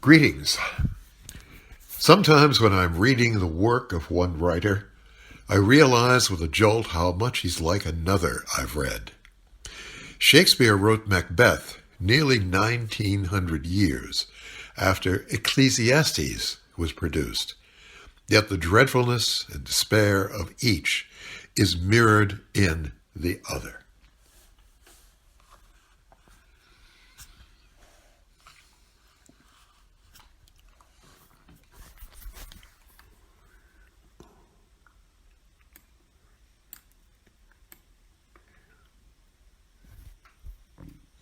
Greetings. Sometimes when I'm reading the work of one writer, I realize with a jolt how much he's like another I've read. Shakespeare wrote Macbeth nearly 1900 years after Ecclesiastes was produced, yet the dreadfulness and despair of each is mirrored in the other.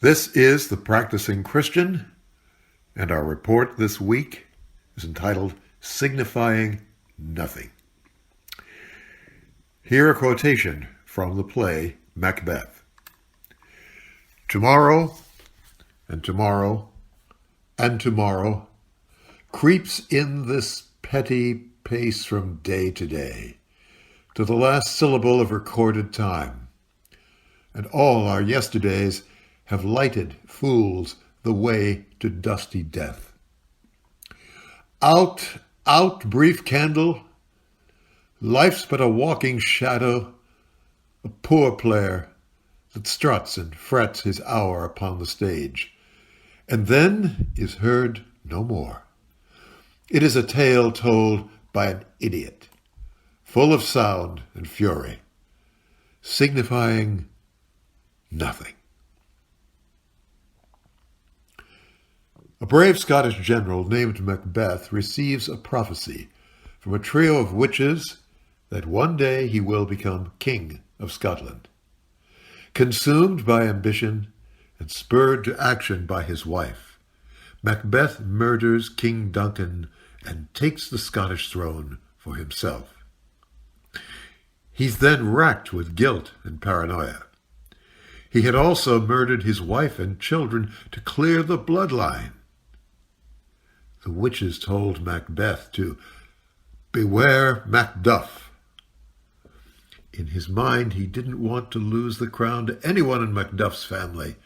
This is The Practicing Christian, and our report this week is entitled Signifying Nothing. Here a quotation from the play Macbeth. Tomorrow, and tomorrow, and tomorrow creeps in this petty pace from day to day, to the last syllable of recorded time, and all our yesterdays have lighted, fools, the way to dusty death. Out, out, brief candle! Life's but a walking shadow, a poor player that struts and frets his hour upon the stage, and then is heard no more. It is a tale told by an idiot, full of sound and fury, signifying nothing. A brave Scottish general named Macbeth receives a prophecy from a trio of witches that one day he will become King of Scotland. Consumed by ambition and spurred to action by his wife, Macbeth murders King Duncan and takes the Scottish throne for himself. He's then racked with guilt and paranoia. He had also murdered his wife and children to clear the bloodline. The witches told Macbeth to beware Macduff. In his mind, he didn't want to lose the crown to anyone in Macduff's family,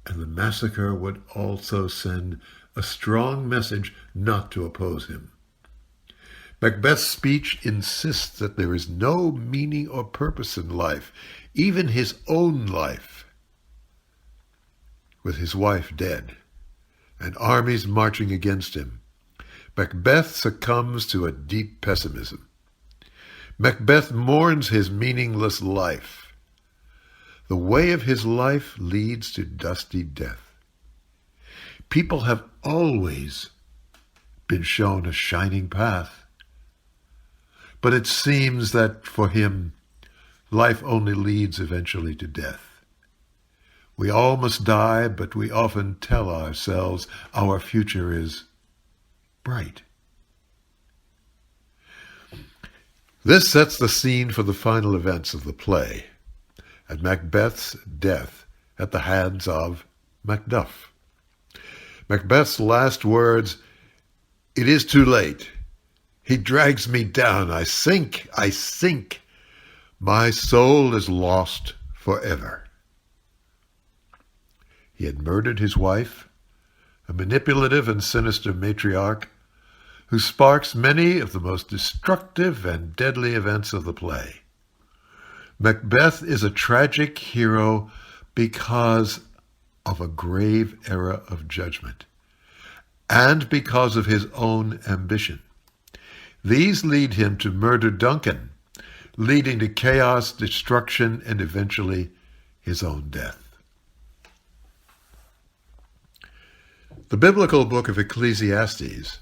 and the massacre would also send a strong message not to oppose him. Macbeth's speech insists that there is no meaning or purpose in life, even his own life, with his wife dead and armies marching against him. Macbeth succumbs to a deep pessimism. Macbeth mourns his meaningless life. The way of his life leads to dusty death. People have always been shown a shining path, but it seems that for him, life only leads eventually to death. We all must die, but we often tell ourselves our future is bright. This sets the scene for the final events of the play, and Macbeth's death at the hands of Macduff. Macbeth's last words, "It is too late. He drags me down. I sink, I sink. My soul is lost forever." He had murdered his wife, a manipulative and sinister matriarch who sparks many of the most destructive and deadly events of the play. Macbeth is a tragic hero because of a grave era of judgment and because of his own ambition. These lead him to murder Duncan, leading to chaos, destruction, and eventually his own death. The biblical book of Ecclesiastes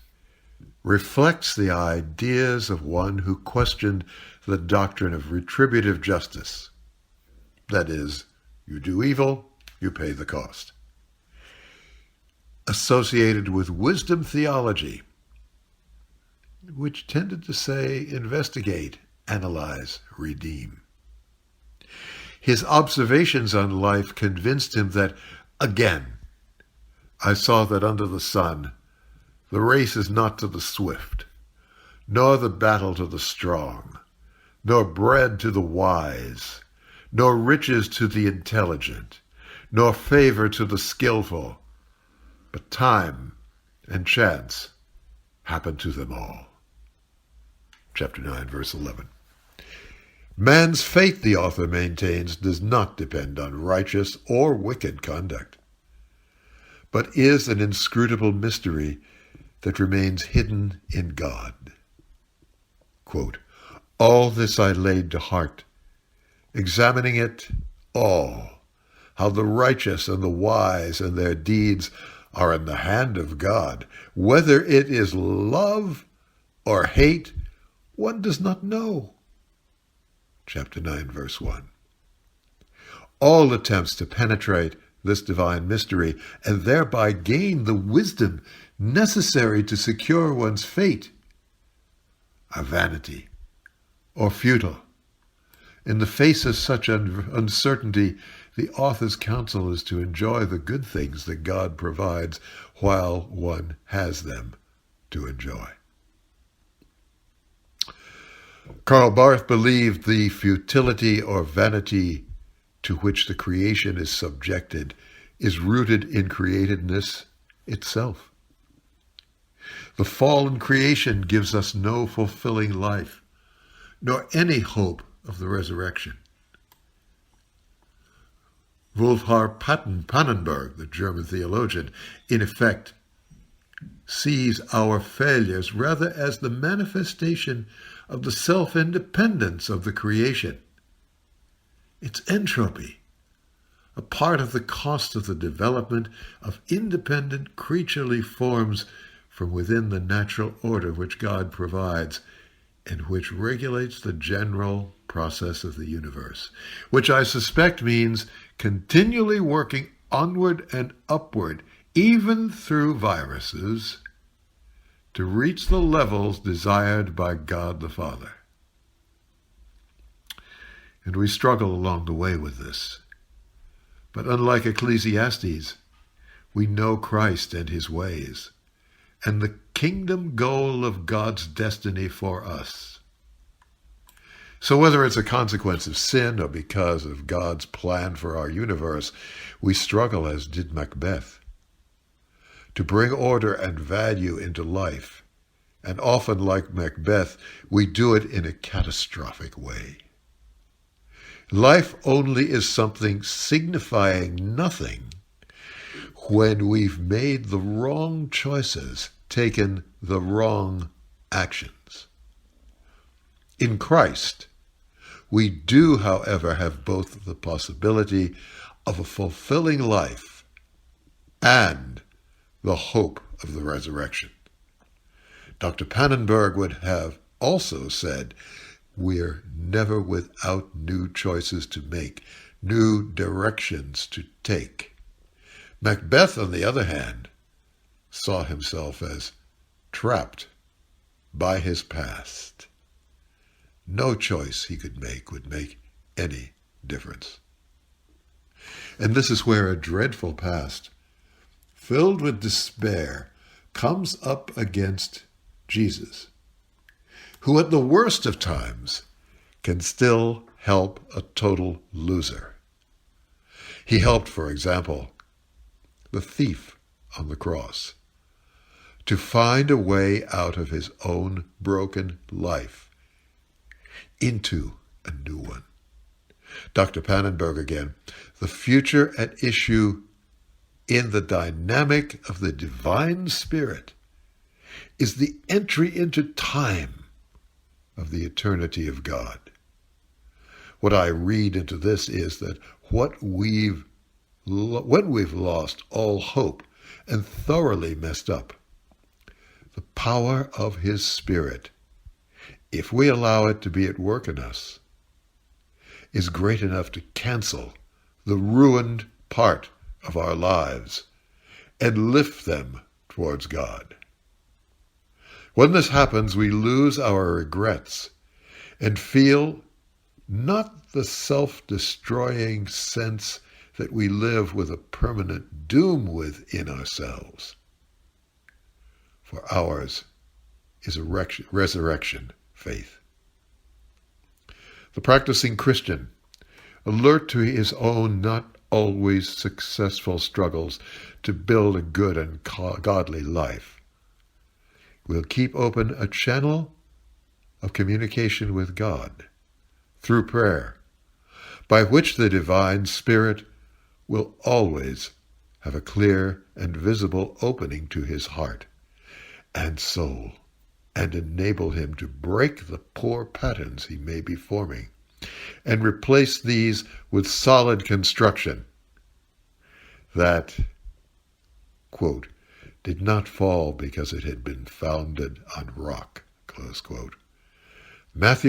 reflects the ideas of one who questioned the doctrine of retributive justice. That is, you do evil, you pay the cost. Associated with wisdom theology, which tended to say investigate, analyze, redeem. His observations on life convinced him that, again, I saw that under the sun, the race is not to the swift, nor the battle to the strong, nor bread to the wise, nor riches to the intelligent, nor favor to the skillful, but time and chance happen to them all. Chapter 9, verse 11. Man's fate, the author maintains, does not depend on righteous or wicked conduct, but is an inscrutable mystery that remains hidden in God. Quote, all this I laid to heart, examining it all, how the righteous and the wise and their deeds are in the hand of God. Whether it is love or hate, one does not know. Chapter 9, verse 1. All attempts to penetrate this divine mystery and thereby gain the wisdom necessary to secure one's fate are vanity or futile. In the face of such uncertainty, the author's counsel is to enjoy the good things that God provides while one has them to enjoy. Karl Barth believed the futility or vanity to which the creation is subjected is rooted in createdness itself. The fallen creation gives us no fulfilling life, nor any hope of the resurrection. Wolfhard Pannenberg, the German theologian, in effect sees our failures rather as the manifestation of the self-independence of the creation. It's entropy, a part of the cost of the development of independent creaturely forms from within the natural order which God provides and which regulates the general process of the universe, which I suspect means continually working onward and upward, even through viruses, to reach the levels desired by God the Father. And we struggle along the way with this. But unlike Ecclesiastes, we know Christ and his ways, and the kingdom goal of God's destiny for us. So whether it's a consequence of sin or because of God's plan for our universe, we struggle, as did MacBeth, to bring order and value into life. And often, like MacBeth, we do it in a catastrophic way. Life only is something signifying nothing when we've made the wrong choices, taken the wrong actions. In Christ, we do, however, have both the possibility of a fulfilling life and the hope of the resurrection. Dr. Pannenberg would have also said, we're never without new choices to make, new directions to take. MacBeth, on the other hand, saw himself as trapped by his past. No choice he could make would make any difference. And this is where a dreadful past, filled with despair, comes up against Jesus, who at the worst of times can still help a total loser. He helped, for example, the thief on the cross to find a way out of his own broken life into a new one. Dr. Pannenberg again, the future at issue in the dynamic of the divine spirit is the entry into time of the eternity of God. What I read into this is that when we've lost all hope and thoroughly messed up, the power of his Spirit, if we allow it to be at work in us, is great enough to cancel the ruined part of our lives and lift them towards God. When this happens, we lose our regrets and feel not the self-destroying sense that we live with a permanent doom within ourselves. For ours is a resurrection faith. The practicing Christian, alert to his own not always successful struggles to build a good and godly life, will keep open a channel of communication with God through prayer, by which the divine Spirit will always have a clear and visible opening to his heart and soul, and enable him to break the poor patterns he may be forming, and replace these with solid construction that, quote, did not fall because it had been founded on rock, close quote. Matthew